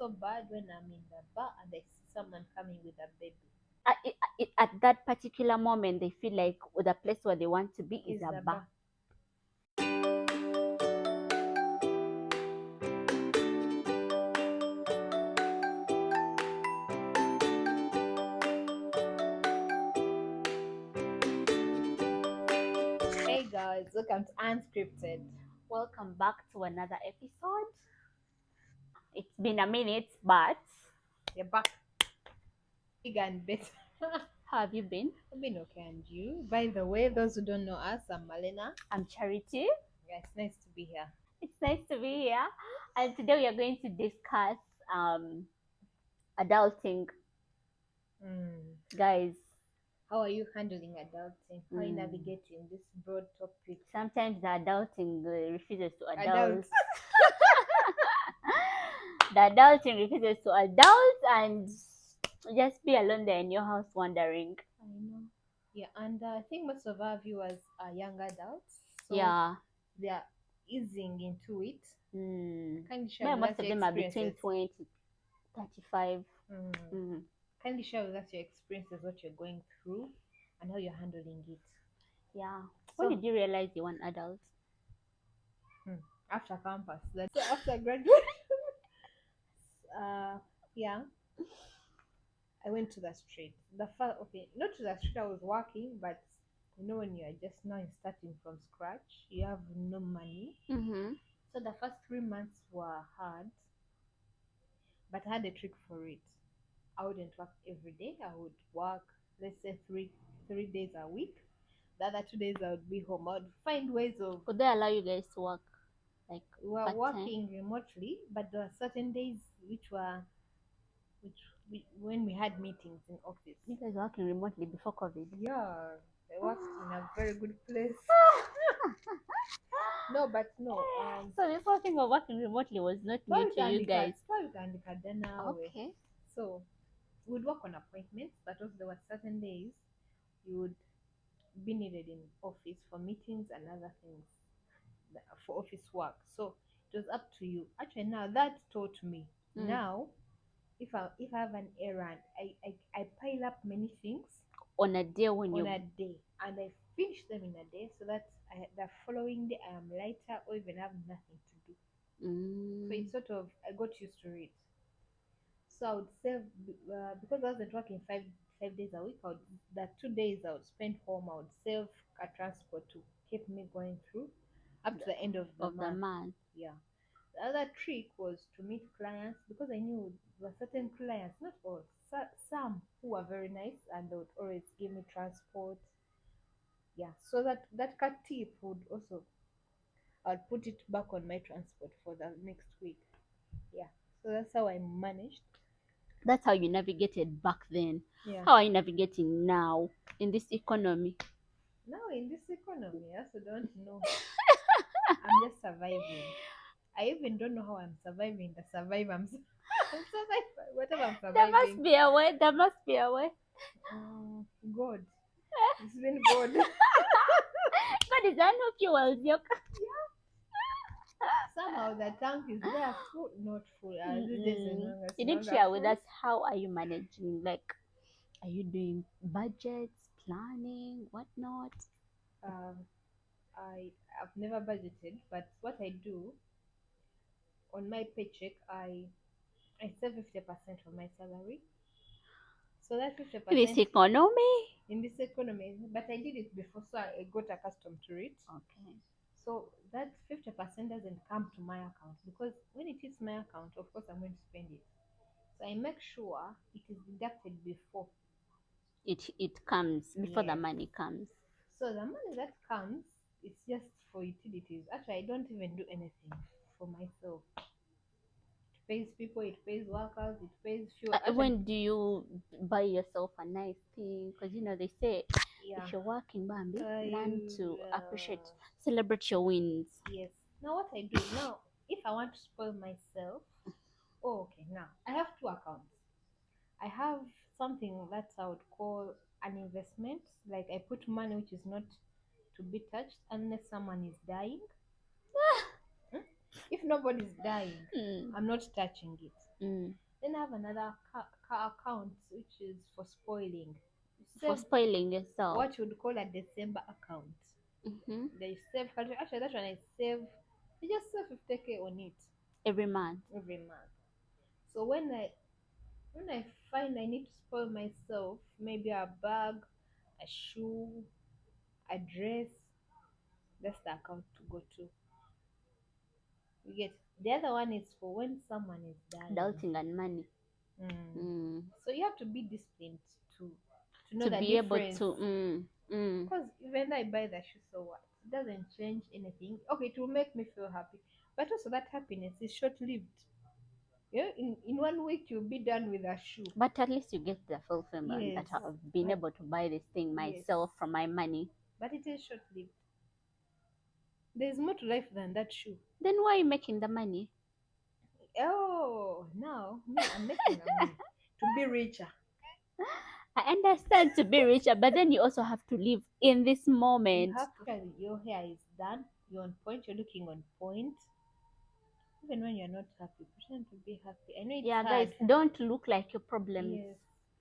so bad when I'm in the bar and I see someone coming with a baby. At that particular moment, they feel like the place where they want to be is Is a the bar. bar. Hey guys, welcome to Unscripted. Welcome back to another episode. It's been a minute, but You're back big and better. how have you been? I've been okay, and you? By the way, those who don't know us, I'm Malena. I'm Charity. Yeah, it's nice to be here. It's nice to be here. And today we are going to discuss adulting. Mm. Guys, How are you handling adulting? How are you mm, navigating this broad topic? sometimes the adulting refuses to adult. Adults. The adulting refuses to adult and just be alone there in your house wondering. I know. Yeah, and I think most of our viewers are young adults, so Yeah. they are easing into it. Kindly share Yeah, with most us of your them are between experiences. 20, 35. Mm. Mm. Kindly share with us your experiences, what you're going through, and how you're handling it. Yeah. When So, did you realize you're an adult? after campus, so after graduation, uh, yeah, I went to the street. The first, okay, not to the street. I was working, but when you are just now starting from scratch, you have no money. Mm-hmm. So the first 3 months were hard, but I had a trick for it. I wouldn't work every day. I would work, let's say three days a week. The other 2 days I would be home. I would find ways of. Could they allow you guys to work like We were part time? working remotely, but there were certain days which when we had meetings in office. You guys were working remotely before COVID. Yeah, I worked in a very good place. No, but no. So this whole thing of working remotely was not new to you guys. Okay. So we would work on appointments, but also there were certain days you would be needed in office for meetings and other things for office work. So it was up to you. Actually, now that taught me. Mm. Now, if I have an errand, I pile up many things On a day when on you a day, and I finish them in a day, so that the following day I am lighter or even have nothing to do. So it's sort of I got used to it. So I would save because I wasn't working five days a week. The 2 days I would spend home. I would save a transport to keep me going through up to the end of the of the month. month. Yeah. The other trick was to meet clients because I knew there were certain clients, not all, some who were very nice and they would always give me transport. Yeah, so that cut tip would also I'd put it back on my transport for the next week. Yeah, so that's how I managed. That's how you navigated back then. Yeah. How are you navigating now in this economy? Now in this economy, I also don't know. I'm just surviving. I even don't know how I'm surviving. The survive I'm surviving. Whatever I'm There must surviving. be a way. There must be a way. God, it's been God. God is an fuels. Somehow the tank is there, full, not full. You didn't share with us how are you managing? Like, are you doing budgets, planning, whatnot? Um, I've never budgeted, but what I do on my paycheck, I save 50% of my salary. So that 50% This economy. in this economy, but I did it before, so I got accustomed to it. Okay. So that 50% doesn't come to my account because when it hits my account, of course, I'm going to spend it. So I make sure it is deducted before. It comes before the Yes. money comes. So the money that comes, it's just for utilities. Actually, I don't even do anything for myself. It pays people, it pays workers, it pays fuel. Actually, When do you buy yourself a nice thing? Because they say yeah. if you're working, Bambi, learn to appreciate, uh, celebrate your wins. yes. Now what I do now, if I want to spoil myself, okay. Now I have two accounts. I have something that I would call an investment. Like I put money which is not to be touched unless someone is dying. Hmm? If nobody's dying, Hmm. I'm not touching it. Mm. Then I have another account which is for spoiling. You For save spoiling yourself. what you would call a December account. Mm-hmm. They save actually that's when I save. I just save 50K on it Every month. every month. So when I find I need to spoil myself, maybe a bag, a shoe, a dress, that's the account to go to. You get the other one is for when someone is dying. Adulting and money. Mm. Mm. So you have to be disciplined to know To the be able difference. to. Because even though I buy that shoe, so what? It doesn't change anything. Okay, it will make me feel happy, but also that happiness is short lived. Yeah, in 1 week you'll be done with a shoe. But at least you get the fulfillment Yes, that I've been but able to buy this thing yes, myself from my money. but it is short lived. There's more to life than that shoe. Then why are you making the money? Oh, now me, I'm making the money to be richer. I understand to be richer, but then you also have to live in this You moment. have to your hair is done. You're on point. You're looking on point. Even when you're not happy, pretend to be happy. I know it's Yeah, guys, hard. don't look like your problems. Yes,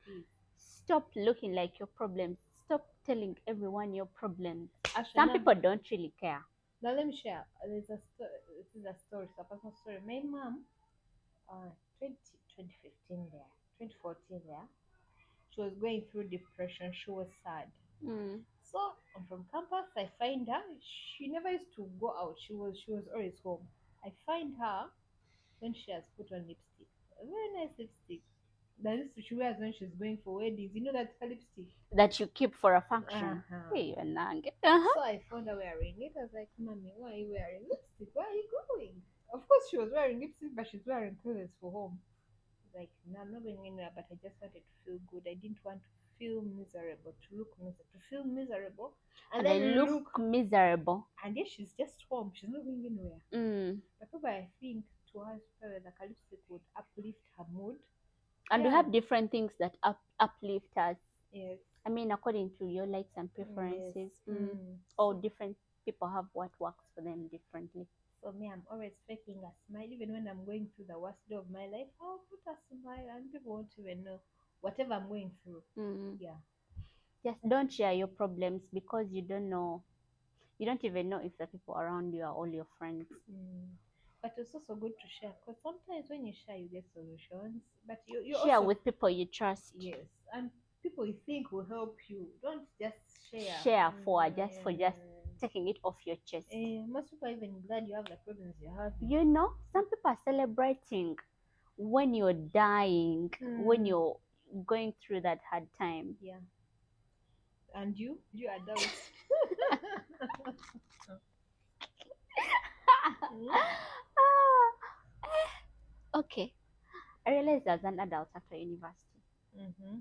please. Stop looking like your problems. Stop telling everyone your problems. Actually, Some people don't really care. now let me share. There's a story. This is a story. It's a personal story. My mom, 2015 there, 2014 there, she was going through depression. She was sad. Mm. So I'm from campus. I find her. She never used to go out. She was always home. I find her when she has put on lipstick. A very nice lipstick. The lipstick she wears when she's going for weddings. You know that her lipstick. That you keep for a function. Uh-huh. Hey, you're nang. So I found her wearing it. I was like, Mommy, why are you wearing lipstick? Where are you going? Of course, she was wearing lipstick, but she's wearing clothes for home. Like, no, I'm not going anywhere, but I just wanted to feel good. I didn't want to feel miserable, to look miserable, to feel miserable, and And I then look miserable. and yet she's just home. She's not going anywhere. Mm. But probably I think to her, probably like a lipstick would uplift her mood. And we Yeah. have different things that uplift us. Yes. I mean, according to your likes and Yes. preferences. So, All different people have what works for them differently. so me, I'm always faking a smile. Even when I'm going through the worst day of my life, I'll put a smile and people won't even know whatever I'm going through. Mm. Yeah. Just don't share your problems because you don't know. You don't even know if the people around you are all your friends. But it's also good to share because sometimes when you share, you get solutions. But you Share also, with people you trust. yes, and people you think will help you. Don't just share. Share for just taking it off your chest. Most people are even glad you have the problems you have. You know, some people are celebrating when you're dying, when you're going through that hard time. Yeah. And you adults. Okay. I realized as an adult after university.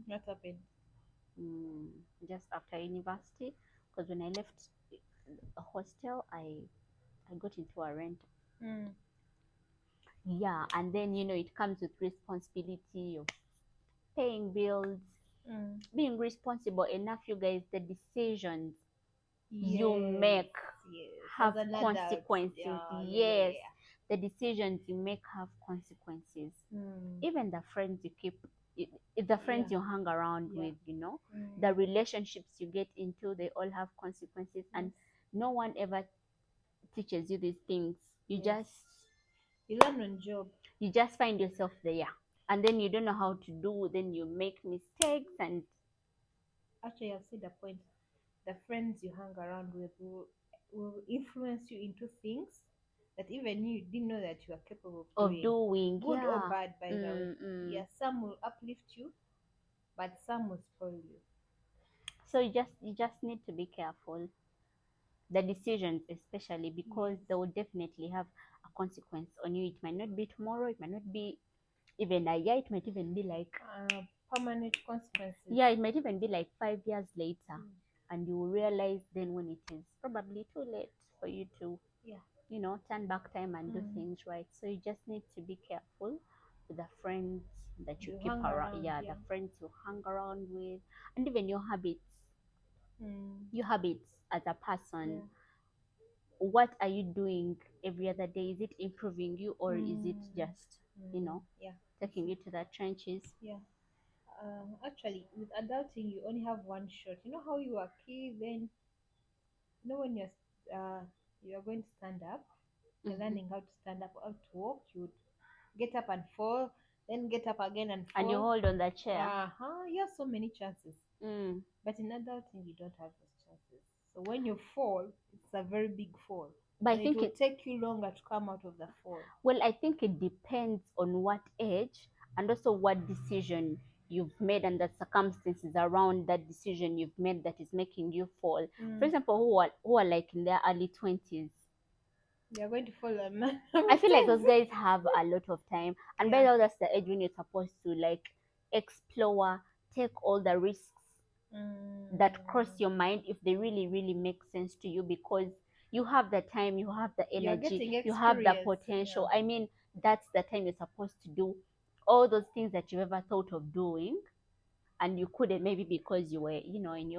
What happened? Just after university, because when I left a hostel, I got into a rent. Yeah, and then it comes with responsibility of paying bills, being responsible enough. You guys, the decisions you make have consequences. Yes, the decisions you make have consequences. Even the friends you keep, the friends you hang around with, the relationships you get into, they all have consequences, and no one ever teaches you these things. You learn on job. You just find yourself there, and then you don't know how to do. Then you make mistakes, and actually, I've said the point. The friends you hang around with will influence you into things that even you didn't know that you are capable of doing. Good or bad, by the way. Yeah, some will uplift you, but some will spoil you. So you just need to be careful. The decisions, especially because they will definitely have a consequence on you. It might not be tomorrow. It might not be even a year. It might even be like permanent consequences. Yeah, it might even be like 5 years later, and you will realize then when it is probably too late for you to, turn back time and do things right. So you just need to be careful with the friends that you keep around. Yeah, the friends you hang around with, and even your habits. Your habits as a person. What are you doing every other day? Is it improving you, or is it just, Yeah. taking you to the trenches. Yeah. Actually, with adulting, you only have one shot. You know how you are a kid, then when you're going to stand up, you're Mm-hmm. learning how to stand up, how to walk. You would get up and fall, then get up again and And you fall. hold on the chair. You have so many chances. Mm. But in adulting, you don't have those chances. So when you fall, it's a very big fall, But I and it think will take you longer to come out of the fall. well, I think it depends on what age and also what decision you've made and the circumstances around that decision you've made that is making you fall. For example, who are like in their early 20s, You're going to fall a man. I feel like those guys have a lot of time. And by Yeah. the way, that's the age when you're supposed to like explore, take all the risks that cross your mind if they really, really make sense to you, because you have the time, you have the You're getting energy, you have the experience. potential. Yeah. I mean, that's the time you're supposed to do all those things that you've ever thought of doing and you couldn't, maybe because you were, in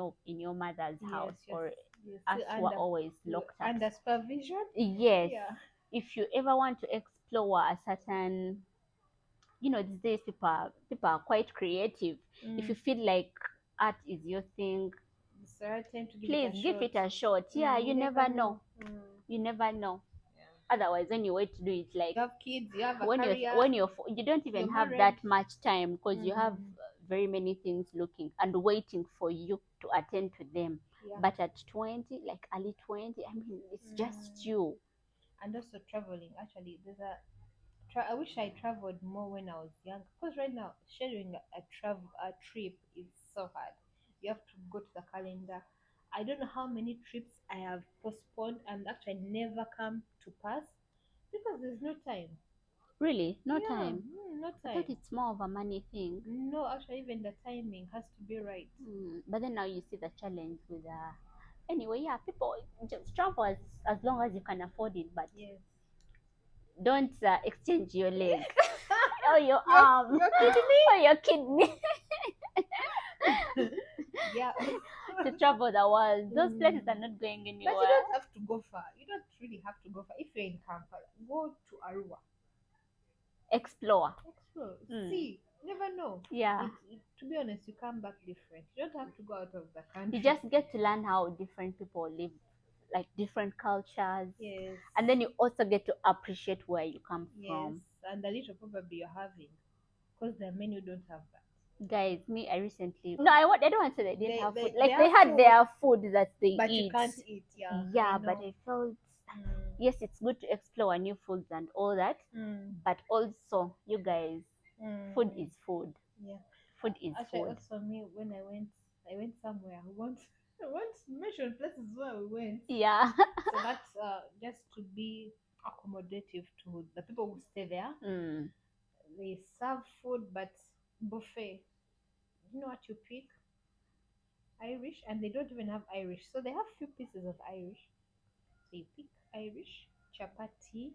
your mother's Yes, house, yes, or yes. us were always You locked up. under supervision. Yes, Yeah. if you ever want to explore a certain, these days people are quite creative. If you feel like art is your thing, It's the right time to give it please a give shot. it a shot. Yeah, You you never never know. know. You never know. Otherwise, when you wait to do it, like You have kids, you have a when you're career, when you're you don't you're even have married. that much time, because you have Mm. very many things looking and waiting for you to attend to them. Yeah. But at 20, like early 20, I mean, it's just you. And also traveling. Actually, I wish I traveled more when I was young. Because right now, scheduling a trip is so hard. You have to go to the calendar. I don't know how many trips I have postponed and actually never come to pass because there's no time. Really, no Yeah, time. no I thought time. it's more of a money thing. No, actually, even the timing has to be right. But then now you see the challenge with anyway, yeah, people just travel as long as you can afford it, but Yes. don't exchange your leg or your You're, arm you're kidding me? or your kidney Yeah. to travel the world. Those places are not going But you anywhere. don't have to go far. You don't really have to go far. If you're in Kampala, go to Arua. Explore. Explore. Mm. See. Never know. Yeah. To be honest, you come back different. You don't have to go out of the country. You just get to learn how different people live, like different cultures. Yes. And then you also get to appreciate where you come Yes. from. And the little probably you're having. Because there are many who don't have that. Guys, me, I recently, no, I don't want to say they didn't have food. Like they they have had food, their food that they but you eat. can't eat. Yeah. Yeah, I but know. I felt, yes, it's good to explore new foods and all that, but also, you guys, food is food. Yeah. Food is Actually, food. also me when I went somewhere. I want to mention places where we went. Yeah. So that's just to be accommodative to the people who stay there. They serve food, but buffet. You know what you pick? Irish, and they don't even have Irish. So they have few pieces of Irish. So you pick Irish, chapati,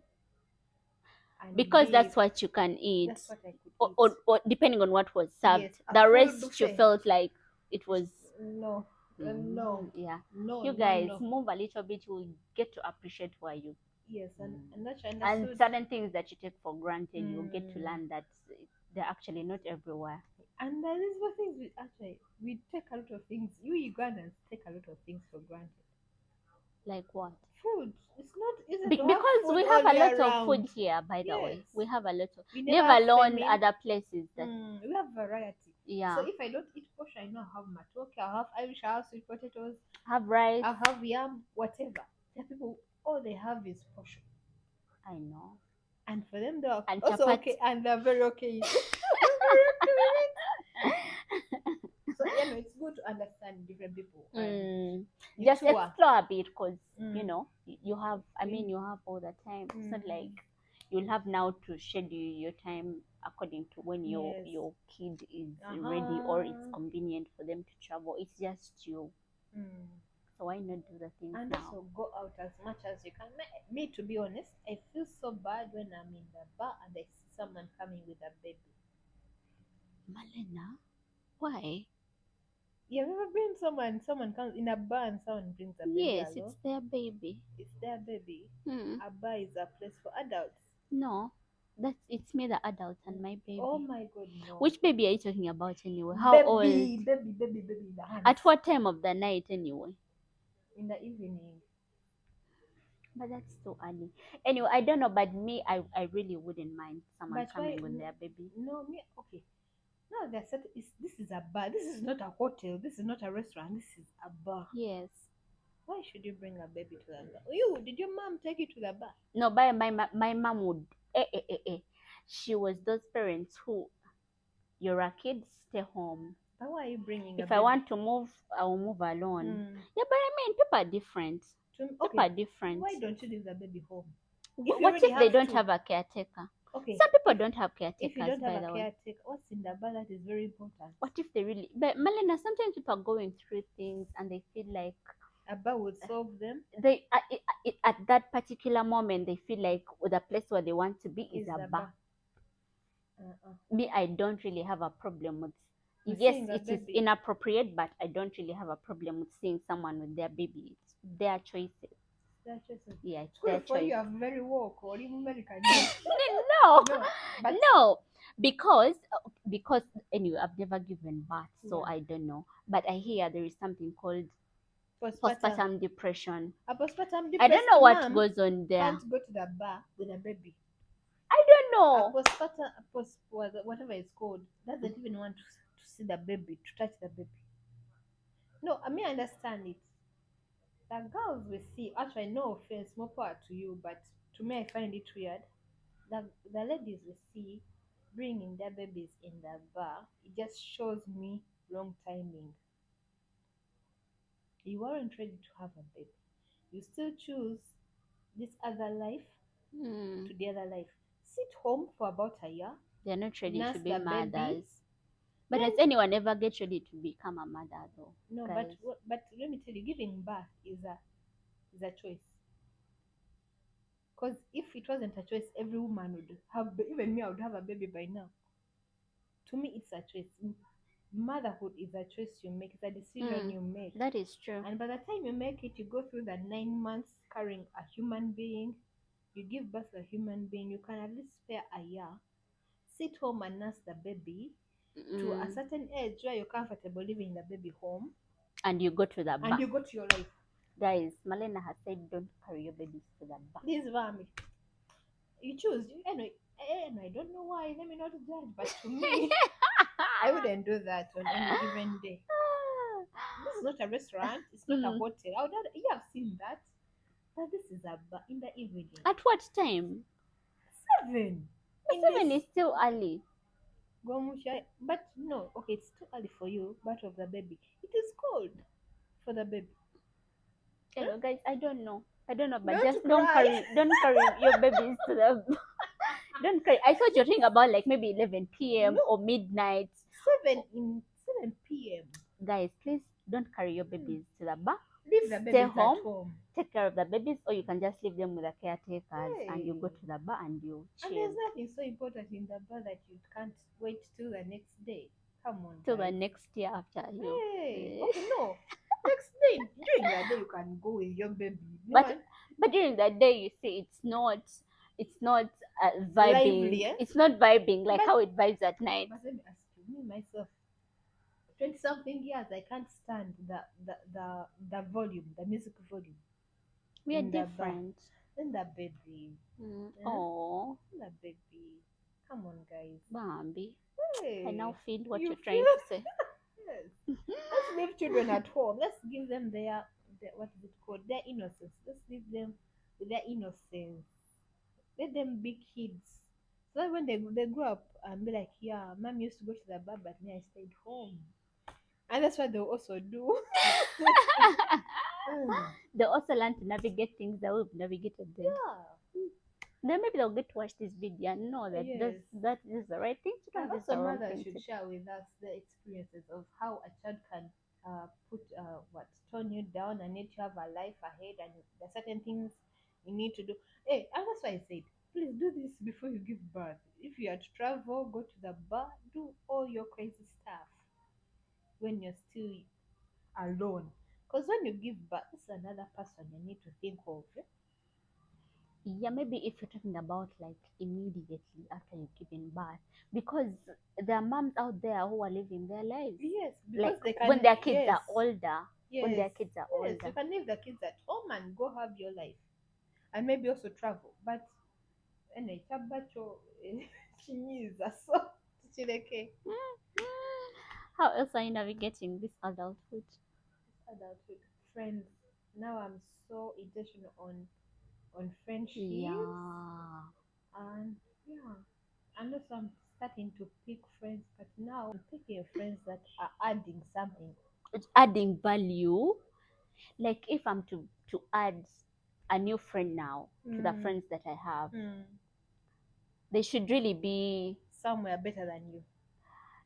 and Because beef. that's what you can eat. That's what I could Or, eat. or depending on what was served. Yes, a The full rest you buffet. felt like it was. No, no, Yeah. no, You no, guys no. move a little bit, you will get to appreciate where you. Yes, and that's I And understood. certain things that you take for granted, you'll get to learn that they're actually not everywhere. And these were things we take a lot of things. You Ugandans take a lot of things for granted. Like what? Food. It's not easy to have Because food we all have a year lot of food round. here, by the way. Yes. We have a lot of, We leave never have alone famine. other places that, We have variety. yeah, So if I don't eat posh, I know I have matoke, I'll have Irish, I'll have sweet potatoes, have rice. I'll have yam, whatever. There are people, all they have is posh. I know. And for them, they're And also chapati. okay, and they're very okay. Very okay with it. So, it's good to understand different people. And Just tour. explore a bit, because, you have, you have all the time. It's not like you'll have now to schedule your time according to when your kid is ready or it's convenient for them to travel. It's just you. So why not do the things And now? also go out as much as you can. Me, to be honest, I feel so bad when I'm in the bar and I see someone coming with a baby. Malena, why? You've ever been someone comes in a bar and someone brings a baby Yes, along? it's their baby. It's their baby. Hmm. A bar is a place for adults. No. That's it's me, the adult, and my Oh baby. my God, no. Which baby are you talking about anyway? How old? Baby in the hands. At what time of the night anyway? In the evening. But that's too early. Anyway, I don't know, but me, I really wouldn't mind someone But why? coming with their baby. No, me. Okay. No, they said this is a bar. This is not a hotel. This is not a restaurant. This is a bar. Yes. Why should you bring a baby to the bar? You did your mom take you to the bar? No, but my mom would. She was those parents who, you're a kid, stay home. But why are you bringing a If I baby? want to move, I will move alone. Mm. Yeah, but I mean, people are different. People Okay. are different. Why don't you leave the baby home? What if they don't have a caretaker? Okay. Some people don't have If you caretakers, don't by have the a way. caretaker, what's in the bar that is very important? What if they really? But Malena, sometimes people are going through things and they feel like A bar would solve them. they at that particular moment they feel like the place where they want to be is a bar. Me, I don't really have a problem with. Yes, seeing a it is baby. inappropriate, but I don't really have a problem with seeing someone with their baby. It's their choices. Their choices. Yeah, it's Good their for choice. you. I'm very woke or even American. No, No, but no, because anyway, I've never given birth, so Yeah. I don't know. But I hear there is something called postpartum. postpartum depression. A postpartum I don't know depressed what mom goes on there. can't go to the bar with a baby. I don't A know. postpartum, whatever it's called, doesn't even want to see the baby, to touch the baby. No, I mean, I understand it. The girls we see, actually, no offense, more power to you, but to me, I find it weird. The ladies we see bringing their babies in the bar, it just shows me wrong timing. You weren't ready to have a baby. You still choose this other life to the other life. Sit home for about a year. They're not ready Nurse to be the baby. mothers. But Then does anyone ever get ready to become a mother though? no, guys? but let me tell you, giving birth is a choice. Because if it wasn't a choice, every woman would have. Even me, I would have a baby by now. To me, it's a choice. Motherhood is a choice you make. It's a decision you make. That is true. And by the time you make it, you go through the 9 months carrying a human being. You give birth to a human being. You can at least spare a year. Sit home and nurse the baby to a certain age where you're comfortable leaving the baby home. And you go to the And bar. you go to your life. Guys, Malena has said don't carry your babies to the bar. This Vami. You choose. Anyway, I don't know why. Let me not judge. But to me, I wouldn't do that on any given day. This is not a restaurant. It's not a hotel. You have seen that. But this is a bar in the evening. At what time? 7. But 7 is still early. But no, okay, it's too early for you, birth of the baby. It is cold for the baby. Anyway, guys, I don't know, but Don't just cry. don't carry your babies to the. Don't carry. I thought you're thinking about like maybe 11 p.m. No. or midnight. 7 p.m. Guys, please don't carry your babies to the bar. Leave the Stay babies home. at home. Take care of the babies, or you can just leave them with the caretakers, and you go Hey. to the bar and you And chill there's nothing so important in the bar that you can't wait till the next day. Come on, till the guys. next year after you. Hey, okay, no. Next day, during that day, you can go with your baby. But during that day, you see, it's not vibing. Lively, eh? It's not vibing like But- how it vibes at night. But let me ask you, me myself, 20-something years, I can't stand the volume, the music volume. We are in the bar. different. Then the baby. Yeah. Oh, The baby. Come on, guys. Bambi. Hey. I now feel what You you're trying to say. Yes. Let's leave children at home. Let's give them their what is it called? Their innocence. Let's leave them with their innocence. Let them be kids. So that when they grow up and be like, yeah, mom used to go to the bar, but me I stayed home. And that's what they'll also do. They also learn to navigate things that we've navigated them. Yeah. Then maybe they'll get to watch this video and know that Yes. that is the right thing to do. And This is the also, wrong mothers thing to should do. share with us the experiences of how a child can tone you down and let you have a life ahead, and there are certain things you need to do. Hey, and that's why I said, please do this before you give birth. If you are to travel, go to the bar, do all your crazy stuff when you're still alone. Because when you give birth, it's another person you need to think of. Yeah, maybe if you're talking about like immediately after you've given birth, because there are moms out there who are living their lives. Yes, because Like they can. when their kids Yes, are older, when yes, their kids are yes. You older. can leave the kids at home and go have your life, and maybe also travel. But anyway, chabacho chimiza so chileke. How else are you navigating this adulthood? Adulthood, friends. Now I'm so intentional on friendships, Yeah. and yeah, and also I'm starting to pick friends, but now I'm picking friends that are adding something. It's adding value. Like if I'm to add a new friend now to the Mm, friends that I have, mm. they should really be Somewhere better than you,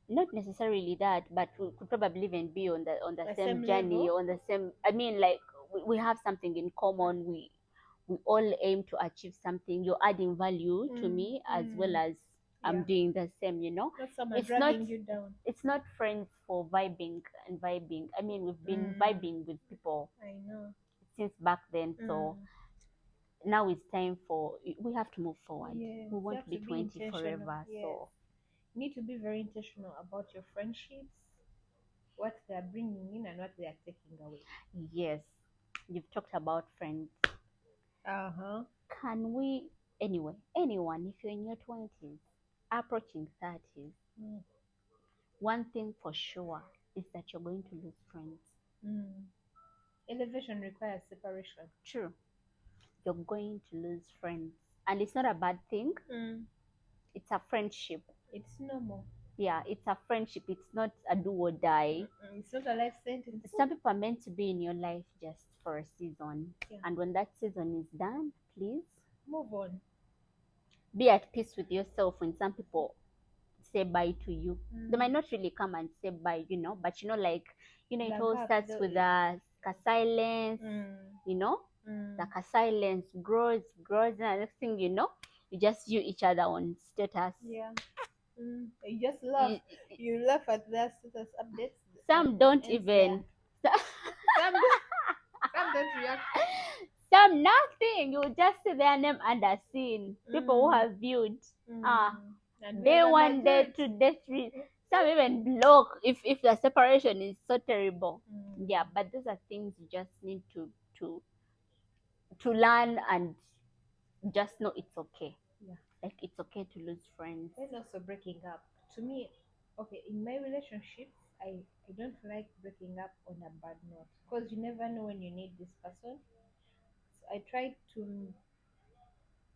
not necessarily that, but we could probably even be on the the same same journey, level. on the same. I mean, like we have something in common. We all aim to achieve something. You're adding value to Mm, me as well mm. as I'm Yeah, doing the same. You know, not someone it's not dragging you down. it's not friends for vibing and vibing. I mean, we've been Mm, vibing with people I know. since back then, so Mm. now it's time for we have to move forward. Yes, We you want to have be to be 20 intentional. forever, Yes, so you need to be very intentional about your friendships, what they are bringing in and what they are taking away. yes, you've talked about friends. Uh huh. Can we, anyway, anyone, if you're in your 20s, approaching 30s, Mm. one thing for sure is that you're going to lose friends. Mm. Elevation requires separation. True. You're going to lose friends. And it's not a bad thing, Mm. it's a friendship. It's normal. Yeah, it's a friendship. It's not a do or die. Mm-mm. It's not a life sentence. Some people are meant to be in your life just for a season. Yeah. And when that season is done, please Move on. be at peace with yourself. When some people say bye to you, they Mm. might not really come and say bye, but like, it The all gap, starts the with a silence, mm. you know, Mm. like a silence grows, and next thing you just view each other on status. Yeah. Mm. You just laugh. You, You laugh at their status updates and some it don't ends there. even. Some don't react. Some nothing. You just see their name under scene. People who Mm. have viewed. Mm. Ah, And we are day the one, day majority. two, day three. Some even block if the separation is so terrible. Yeah, Mm. but those are things you just need to to learn and just know it's okay. Yeah. Like it's okay to lose friends. And also breaking up. To me, okay, in my relationships, I don't like breaking up on a bad note because you never know when you need this person. So I try to.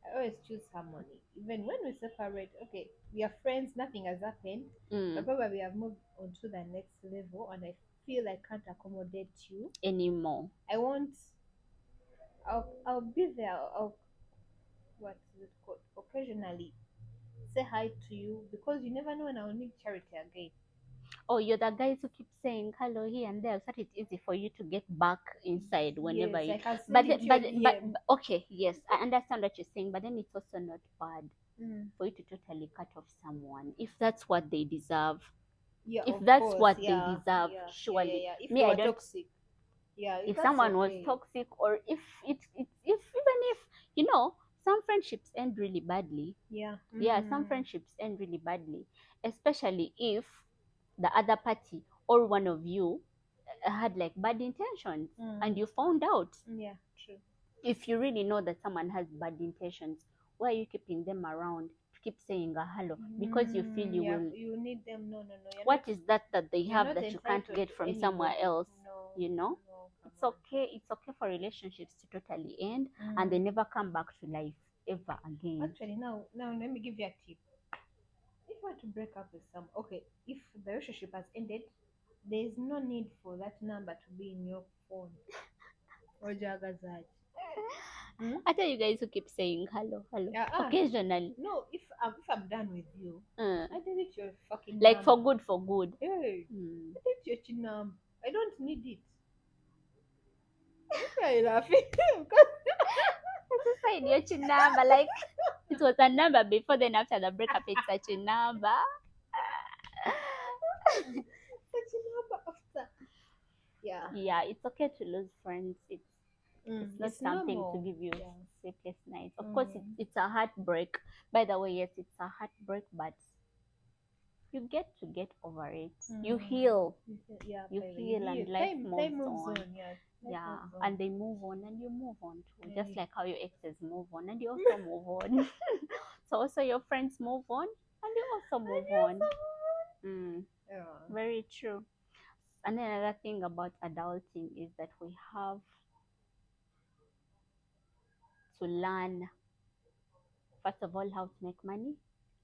I always choose harmony. Even when we separate, okay, we are friends, nothing has happened, but Mm, probably we have moved on to the next level, and I feel I can't accommodate you. anymore. I won't. I'll be there. I'll what is it called? Occasionally say hi to you because you never know when I'll need charity again. Oh, you're the guys who keep saying hello here and there, so that it's easy for you to get back inside whenever Yes, you. I can But send it the- to your but DM. okay, yes, I understand what you're saying, but then it's also not bad Mm. for you to totally cut off someone if that's what they deserve. Yeah, If of that's course. what they Yeah, deserve, yeah, yeah, yeah, surely. yeah. If Me, they I were don't. toxic, yeah, If that's someone was okay. toxic, or if even if some friendships end really badly. Yeah. Yeah, some Mm. friendships end really badly, especially if the other party or one of you had like bad intentions and Mm. you found out. Yeah, true. If you really know that someone has bad intentions, why are you keeping them around to keep saying a hello because you feel you Yeah, will? you need them. No, no, no. What is that they You're have not that you can't entitled get to from somewhere anybody. else? No, you know no, come it's on. okay, it's okay for relationships to totally end and they Mm. never come back to life ever again. Actually, now let me give you a tip. If you want to break up with some, okay, if the relationship has ended, there is no need for that number to be in your phone or jagazaj. Hmm? I tell you guys who keep saying hello Yeah, occasionally. no. If I'm done with you, uh, I delete your fucking like number. for good. Hey, Mm. delete your chin number. I don't need it. Why are you laughing? Because Just saying your chin number, like it was a number before, then after the breakup it's such a number. such a number after. Yeah. Yeah, it's okay to lose friends. It's not It's something normal. to give you Yeah. sleepless nights. Of course, it's a heartbreak. By the way, yes, it's a heartbreak, but you get over it. You heal. Yeah, You Paila, heal, and life time moves moves on. on. Yeah, life Yeah, moves and on. they move on, and you move on too. Yeah. Just like how your exes move on, and you also move on. So also your friends move on, and you also move on. Mm, Yeah. very true. And then another thing about adulting is that we have to learn, first of all, how to make money,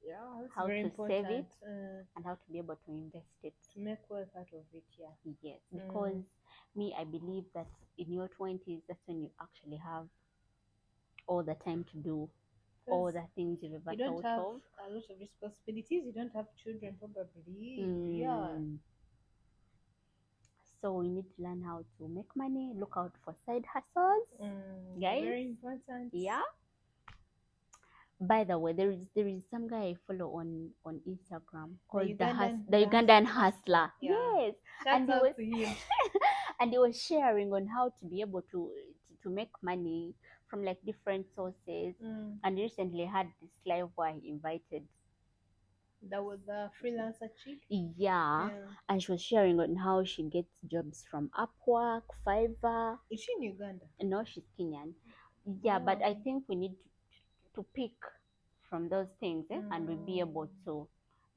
Yeah, that's how very to save it, important. and how to be able to invest it. To make wealth out of it. Yeah. Yes, because me, I believe that in your 20s, that's when you actually have all the time to do all Because the things you've ever you don't thought have of. a lot of responsibilities. You don't have children, probably. Yeah. So we need to learn how to make money, look out for side hustles, guys. Very important. Yeah. By the way, there is some guy I follow on Instagram called the Ugandan hustler. Yeah. Yes, Shout and he out was to him. and he was sharing on how to be able to make money from like different sources. And recently had this live where he invited, That was the freelancer chick. yeah, and she was sharing on how she gets jobs from Upwork, Fiverr. Is she in Uganda? No, she's Kenyan. Yeah, but I think we need to pick from those things, and we'll be able to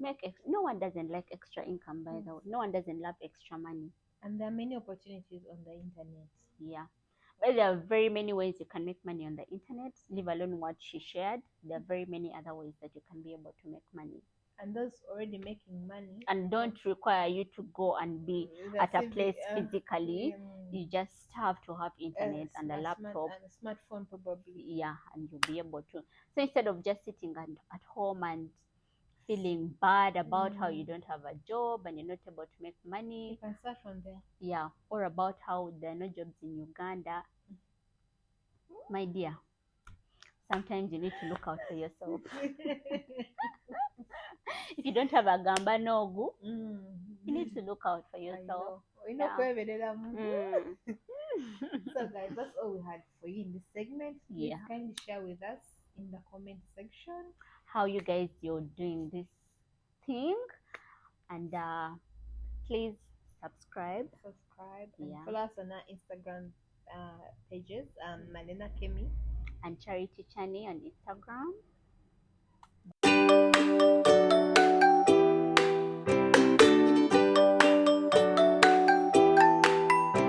make no one doesn't like extra income, by the way. No one doesn't love extra money. And there are many opportunities on the internet. Yeah, but there are very many ways you can make money on the internet, leave alone what she shared. There are very many other ways that you can be able to make money, And those already making money and don't require you to go and be at a place physically. You just have to have internet and a laptop and a smartphone, probably. Yeah, and you'll be able to. So instead of just sitting at home and feeling bad about how you don't have a job and you're not able to make money, You can start from there. yeah, or about how there are no jobs in Uganda, my dear, sometimes you need to look out for yourself. If you don't have a gamba nogu, you need to look out for yourself. So guys, that's all we had for you in this segment. Please kindly share with us in the comment section how you guys you're doing this thing, and please subscribe and follow us on our Instagram pages, Malena Kemi and Charity Chani on Instagram.